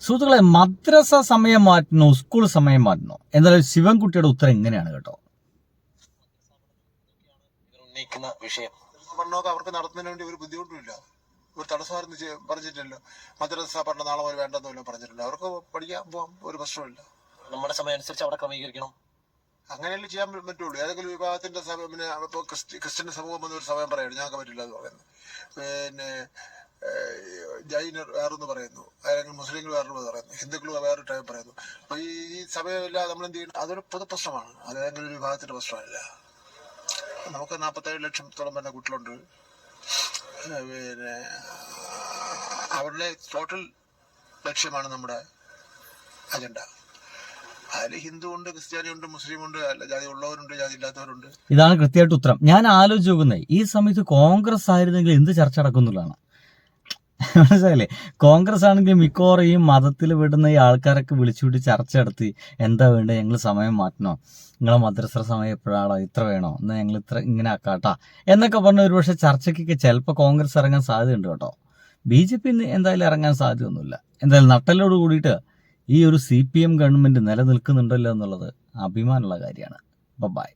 സുഹൃത്തുക്കളെ, മദ്രസ സമയം മാറ്റണോ സ്കൂൾ സമയം മാറ്റണോ എന്നാലും ശിവൻകുട്ടിയുടെ ഉത്തരം എങ്ങനെയാണ് കേട്ടോ. ഉന്നയിക്കുന്ന വിഷയം പഠനമൊക്കെ അവർക്ക് നടത്തുന്നതിന് വേണ്ടി ഒരു ബുദ്ധിമുട്ടുമില്ല, ഒരു തടസ്സമായിരുന്നു പറഞ്ഞിട്ടില്ലല്ലോ. മദ്രസ പഠനം നാളെ മുതൽ വേണ്ടെന്നല്ലോ പറഞ്ഞിട്ടില്ല. അവർക്ക് പഠിക്കാൻ പോകാം, ഒരു പ്രശ്നമില്ല. നമ്മുടെ സമയം അനുസരിച്ച് അവിടെ ക്രമീകരിക്കണം, അങ്ങനെയല്ലേ ചെയ്യാൻ പറ്റുള്ളൂ. ഏതെങ്കിലും വിഭാഗത്തിന്റെ പിന്നെ ഇപ്പോൾ ക്രിസ്ത്യൻ സമൂഹം എന്നൊരു സമയം പറയുന്നു, ഞങ്ങൾക്ക് പറ്റില്ല എന്ന് പറയുന്നു. പിന്നെ ജൈനർ വേറൊന്ന് പറയുന്നു, അല്ലെങ്കിൽ മുസ്ലിങ്ങൾ വേറൊരു പറയുന്നു, ഹിന്ദുക്കൾ വേറൊരു ടൈം പറയുന്നു. അപ്പൊ ഈ സമയമില്ല നമ്മൾ എന്ത് ചെയ്യണം? അതൊരു പൊതു പ്രശ്നമാണ്, അത് ഏതെങ്കിലും ഒരു വിഭാഗത്തിന്റെ പ്രശ്നമല്ല. നമുക്ക് 47 ലക്ഷത്തോളം തന്നെ കുട്ടികളുണ്ട്. പിന്നെ അവരുടെ ടോട്ടൽ ലക്ഷ്യമാണ് നമ്മുടെ അജണ്ട. അതിൽ ഹിന്ദു ഉണ്ട്, ക്രിസ്ത്യാനി ഉണ്ട്, മുസ്ലിം ഉണ്ട്, ജാതി ഉള്ളവരുണ്ട്, ജാതി ഇല്ലാത്തവരുണ്ട്. ഇതാണ് കൃത്യമായിട്ട് ഉത്തരം. ഞാൻ ആലോചിച്ച് നോക്കുന്നത്, ഈ സമയത്ത് കോൺഗ്രസ് ആയിരുന്നെങ്കിൽ എന്ത് ചർച്ച നടക്കുന്നുള്ളതാണ്. മനസ്സിലായില്ലേ? കോൺഗ്രസ് ആണെങ്കിൽ മിക്കവാറും ഈ മതത്തിൽ വിടുന്ന ഈ ആൾക്കാരൊക്കെ വിളിച്ചുവിട്ട് ചർച്ച നടത്തി, എന്താ വേണ്ടത്, ഞങ്ങൾ സമയം മാറ്റണോ, നിങ്ങളെ മദ്രസ സമയം എപ്പോഴാണോ, ഇത്ര വേണോ, എന്നാൽ ഞങ്ങൾ ഇത്ര ഇങ്ങനെ ആക്കാട്ടാ എന്നൊക്കെ പറഞ്ഞ ഒരുപക്ഷെ ചർച്ചയ്ക്കൊക്കെ ചിലപ്പോൾ കോൺഗ്രസ് ഇറങ്ങാൻ സാധ്യതയുണ്ട് കേട്ടോ. BJP എന്തായാലും ഇറങ്ങാൻ സാധ്യതയൊന്നുമില്ല. എന്തായാലും നട്ടലോട് കൂടിയിട്ട് ഈ ഒരു CPM ഗവൺമെന്റ് നിലനിൽക്കുന്നുണ്ടല്ലോ എന്നുള്ളത് അഭിമാനമുള്ള കാര്യമാണ്. ബൈ.